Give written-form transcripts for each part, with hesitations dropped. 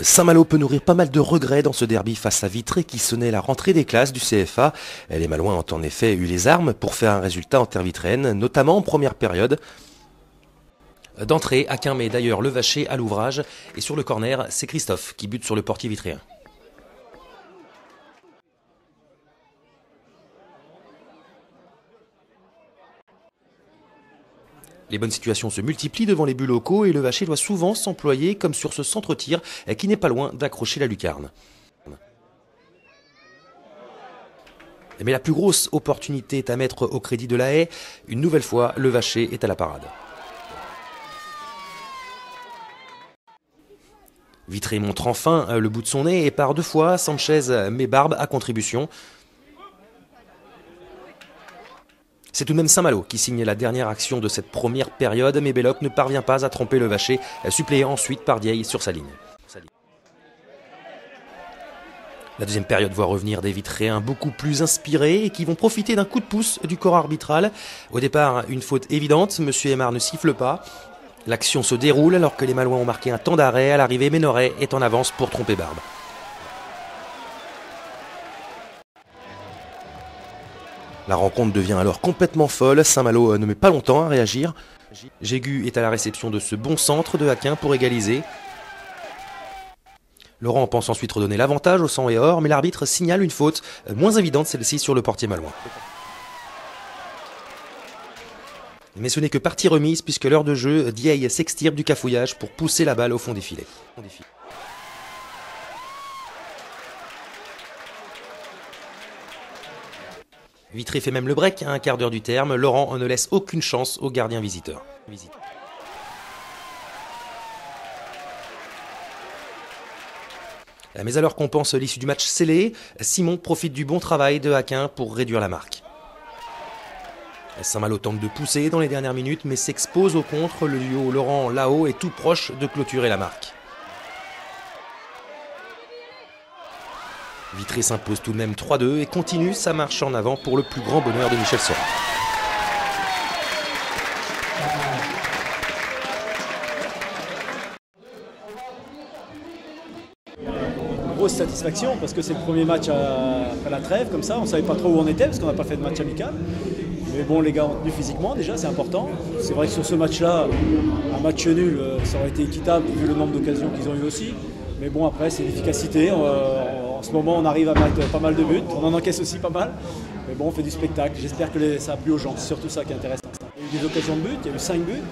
Saint-Malo peut nourrir pas mal de regrets dans ce derby face à Vitré qui sonnait la rentrée des classes du CFA. Les Malouins ont en effet eu les armes pour faire un résultat en terre vitréenne, notamment en première période. D'entrée, Aquin met d'ailleurs le Vacher à l'ouvrage et sur le corner, c'est Christophe qui bute sur le portier vitréen. Les bonnes situations se multiplient devant les buts locaux et le Vacher doit souvent s'employer comme sur ce centre-tir qui n'est pas loin d'accrocher la lucarne. Mais la plus grosse opportunité est à mettre au crédit de la Haye. Une nouvelle fois, le Vacher est à la parade. Vitré montre enfin le bout de son nez et par deux fois, Sanchez met Barbe à contribution. C'est tout de même Saint-Malo qui signe la dernière action de cette première période, mais Belloc ne parvient pas à tromper le Vacher, suppléé ensuite par Dieille sur sa ligne. La deuxième période voit revenir des Vitréens beaucoup plus inspirés et qui vont profiter d'un coup de pouce du corps arbitral. Au départ, une faute évidente, Monsieur Aymar ne siffle pas. L'action se déroule alors que les Malouins ont marqué un temps d'arrêt. À l'arrivée, Ménoret est en avance pour tromper Barbe. La rencontre devient alors complètement folle. Saint-Malo ne met pas longtemps à réagir. Jégu est à la réception de ce bon centre de Aquin pour égaliser. Laurent pense ensuite redonner l'avantage au sang et or, mais l'arbitre signale une faute, moins évidente celle-ci sur le portier malouin. Mais ce n'est que partie remise puisque l'heure de jeu, Dieille s'extirpe du cafouillage pour pousser la balle au fond des filets. Vitré fait même le break à un quart d'heure du terme. Laurent ne laisse aucune chance aux gardiens visiteurs. Mais alors qu'on pense l'issue du match scellé, Simon profite du bon travail de Aquin pour réduire la marque. Saint-Malo tente de pousser dans les dernières minutes, mais s'expose au contre. Le duo Laurent-Lao est tout proche de clôturer la marque. Vitré s'impose tout de même 3-2 et continue sa marche en avant pour le plus grand bonheur de Michel Sorin. Grosse satisfaction parce que c'est le premier match après la trêve, comme ça, on ne savait pas trop où on était parce qu'on n'a pas fait de match amical. Mais bon, les gars ont tenu physiquement déjà, c'est important. C'est vrai que sur ce match-là, un match nul, ça aurait été équitable vu le nombre d'occasions qu'ils ont eu aussi. Mais bon, après, c'est l'efficacité. En ce moment, on arrive à mettre pas mal de buts. On en encaisse aussi pas mal. Mais bon, on fait du spectacle. J'espère que ça a plu aux gens. C'est surtout ça qui est intéressant. Il y a eu des occasions de but, il y a eu 5 buts.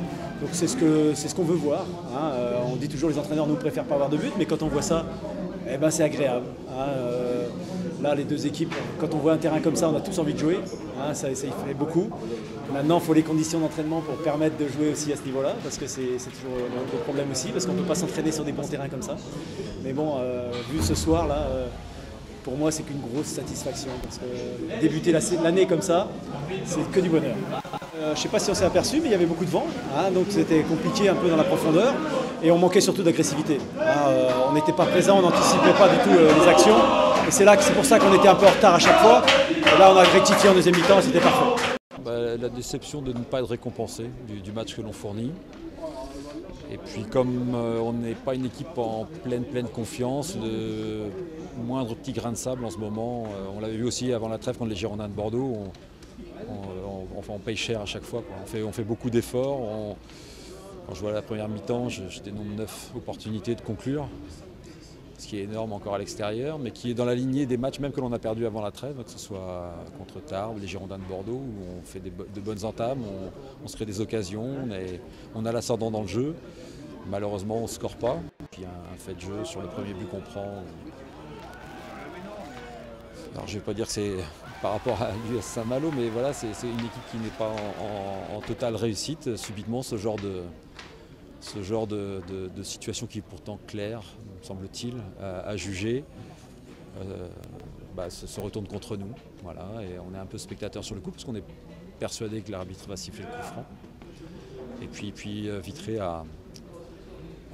Donc c'est ce qu'on veut voir. Hein. On dit toujours les entraîneurs nous préfèrent pas avoir de but, mais quand on voit ça, eh ben, c'est agréable. Hein. Là, les deux équipes, quand on voit un terrain comme ça, on a tous envie de jouer. Hein, ça y fait beaucoup. Maintenant, il faut les conditions d'entraînement pour permettre de jouer aussi à ce niveau-là, parce que c'est toujours le problème aussi, parce qu'on ne peut pas s'entraîner sur des bons terrains comme ça. Mais bon, vu ce soir, là, pour moi, c'est qu'une grosse satisfaction, parce que débuter l'année comme ça, c'est que du bonheur. Je ne sais pas si on s'est aperçu, mais il y avait beaucoup de vent, hein, donc c'était compliqué un peu dans la profondeur, et on manquait surtout d'agressivité. Hein, on n'était pas présent, on n'anticipait pas du tout les actions, et c'est pour ça qu'on était un peu en retard à chaque fois. Et là, on a rectifié en deuxième mi-temps, et c'était parfait. La déception de ne pas être récompensé du match que l'on fournit. Et puis comme on n'est pas une équipe en pleine confiance, le moindre petit grain de sable en ce moment, on l'avait vu aussi avant la trêve contre les Girondins de Bordeaux, on paye cher à chaque fois. On fait beaucoup d'efforts. Quand je vois la première mi-temps, je dénombre 9 opportunités de conclure, ce qui est énorme encore à l'extérieur, mais qui est dans la lignée des matchs même que l'on a perdu avant la trêve, que ce soit contre Tarbes, les Girondins de Bordeaux, où on fait de bonnes entames, on se crée des occasions, on a l'ascendant dans le jeu. Malheureusement, on ne score pas. Puis un fait de jeu sur le premier but qu'on prend. Alors, je ne vais pas dire que c'est par rapport à Saint-Malo, mais voilà, c'est une équipe qui n'est pas en totale réussite. Subitement, ce genre de situation qui est pourtant claire, me semble-t-il, à juger, se retourne contre nous. Voilà, et on est un peu spectateur sur le coup parce qu'on est persuadé que l'arbitre va siffler le coup franc. Et puis Vitré a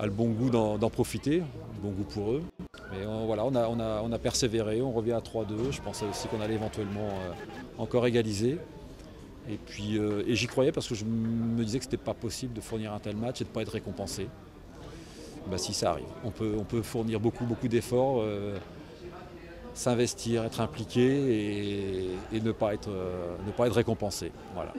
le bon goût d'en profiter, le bon goût pour eux. Mais voilà, on a persévéré, on revient à 3-2. Je pensais aussi qu'on allait éventuellement encore égaliser. Et puis et j'y croyais parce que je me disais que ce n'était pas possible de fournir un tel match et de ne pas être récompensé. Ben, si ça arrive, on peut fournir beaucoup d'efforts, s'investir, être impliqué et ne pas être récompensé. Voilà.